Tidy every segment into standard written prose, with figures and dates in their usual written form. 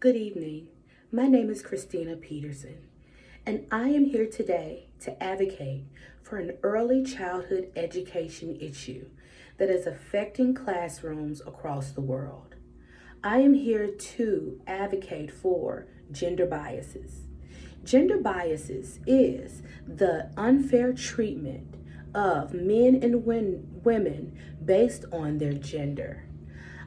Good evening. My name is Christina Peterson, and I am here today to advocate for an early childhood education issue that is affecting classrooms across the world. I am here to advocate for gender biases. Gender biases is the unfair treatment of men and women based on their gender.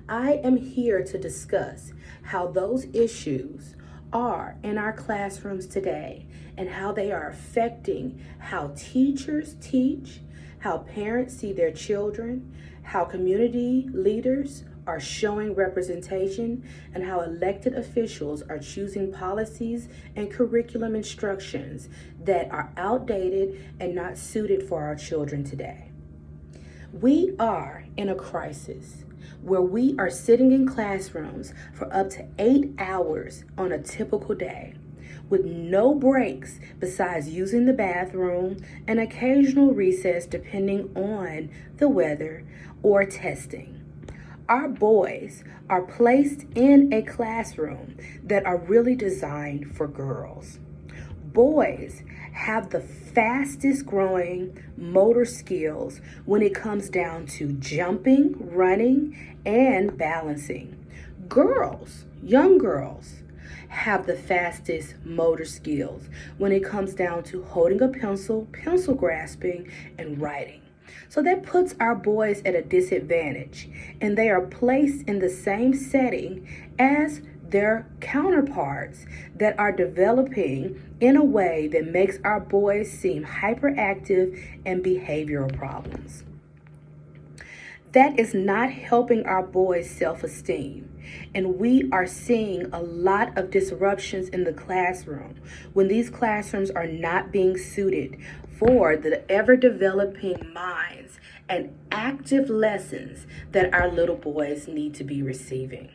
I am here to discuss how those issues are in our classrooms today and how they are affecting how teachers teach, how parents see their children, how community leaders are showing representation, and how elected officials are choosing policies and curriculum instructions that are outdated and not suited for our children today. We are in a crisis where we are sitting in classrooms for up to 8 hours on a typical day with no breaks besides using the bathroom and occasional recess depending on the weather or testing. Our boys are placed in a classroom that are really designed for girls. Boys have the fastest growing motor skills when it comes down to jumping, running, and balancing. Girls, young girls, have the fastest motor skills when it comes down to holding a pencil, pencil grasping, and writing. So that puts our boys at a disadvantage, and they are placed in the same setting as their counterparts that are developing in a way that makes our boys seem hyperactive and behavioral problems. That is not helping our boys' self-esteem. And we are seeing a lot of disruptions in the classroom when these classrooms are not being suited for the ever-developing minds and active lessons that our little boys need to be receiving.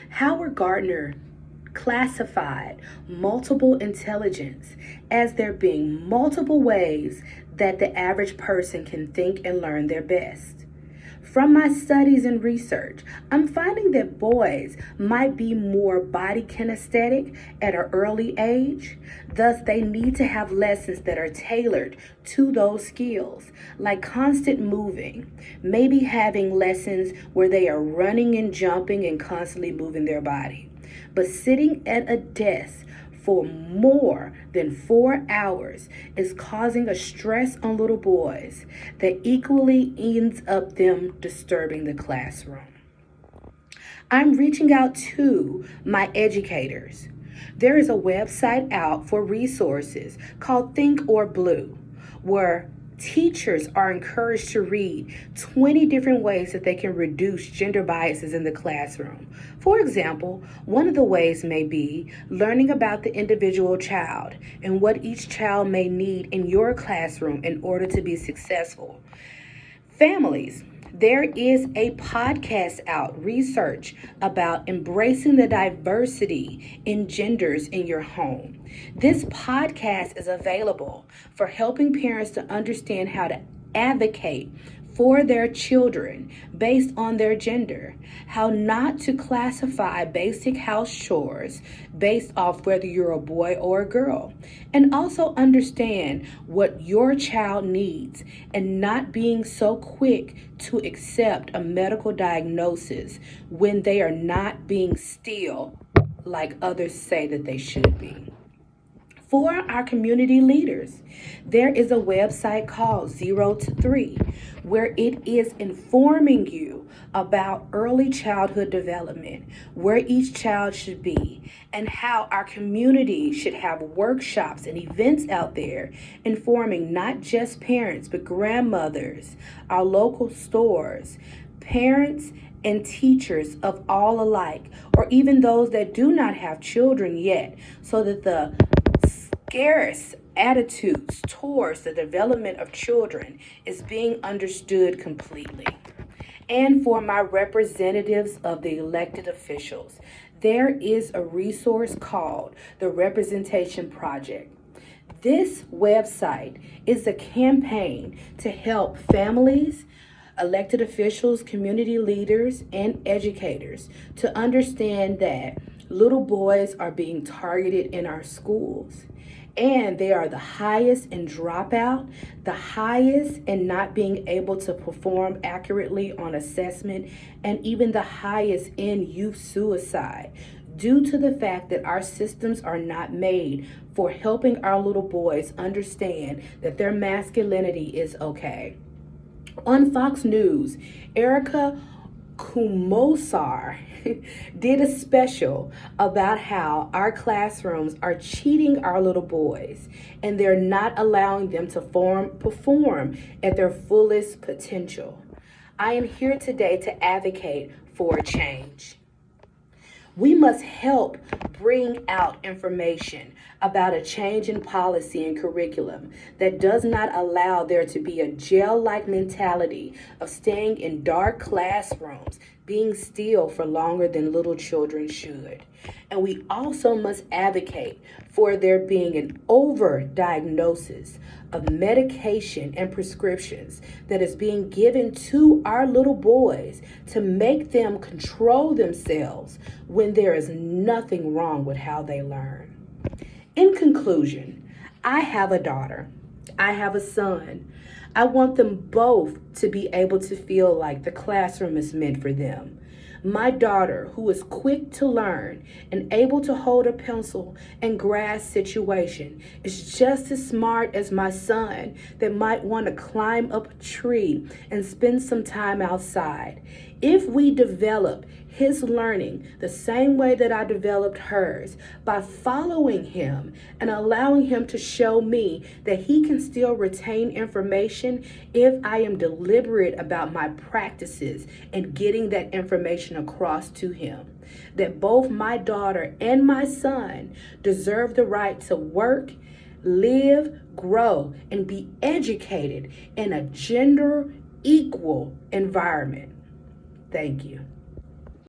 Howard Gardner classified multiple intelligence as there being multiple ways that the average person can think and learn their best. From my studies and research, I'm finding that boys might be more body kinesthetic at an early age. Thus, they need to have lessons that are tailored to those skills, like constant moving, maybe having lessons where they are running and jumping and constantly moving their body. But sitting at a desk for more than 4 hours is causing a stress on little boys that equally ends up them disturbing the classroom. I'm reaching out to my educators. There is a website out for resources called Think or Blue, where teachers are encouraged to read 20 different ways that they can reduce gender biases in the classroom. For example, one of the ways may be learning about the individual child and what each child may need in your classroom in order to be successful. Families, there is a podcast out, research about embracing the diversity in genders in your home. This podcast is available for helping parents to understand how to advocate for their children based on their gender, how not to classify basic house chores based off whether you're a boy or a girl, and also understand what your child needs and not being so quick to accept a medical diagnosis when they are not being still like others say that they should be. For our community leaders, there is a website called 0 to 3 where it is informing you about early childhood development, where each child should be, and how our community should have workshops and events out there informing not just parents but grandmothers, our local stores, parents, and teachers of all alike, or even those that do not have children yet, so that the scarce attitudes towards the development of children is being understood completely. And for my representatives of the elected officials, there is a resource called the Representation Project. This website is a campaign to help families, elected officials, community leaders, and educators to understand that Little boys are being targeted in our schools, and they are the highest in dropout, the highest in not being able to perform accurately on assessment, and even the highest in youth suicide, due to the fact that our systems are not made for helping our little boys understand that their masculinity is okay. On Fox News, Erica Kumosar did a special about how our classrooms are cheating our little boys and they're not allowing them to perform at their fullest potential. I am here today to advocate for change. We must help bring out information about a change in policy and curriculum that does not allow there to be a jail-like mentality of staying in dark classrooms, being still for longer than little children should. And we also must advocate for there being an over-diagnosis of medication and prescriptions that is being given to our little boys to make them control themselves when there is nothing wrong with how they learn. In conclusion, I have a daughter. I have a son. I want them both to be able to feel like the classroom is meant for them. My daughter, who is quick to learn and able to hold a pencil and grasp situation, is just as smart as my son that might want to climb up a tree and spend some time outside. If we develop his learning the same way that I developed hers, by following him and allowing him to show me that he can still retain information if I am deliberate about my practices and getting that information across to him, that both my daughter and my son deserve the right to work, live, grow, and be educated in a gender equal environment. Thank you.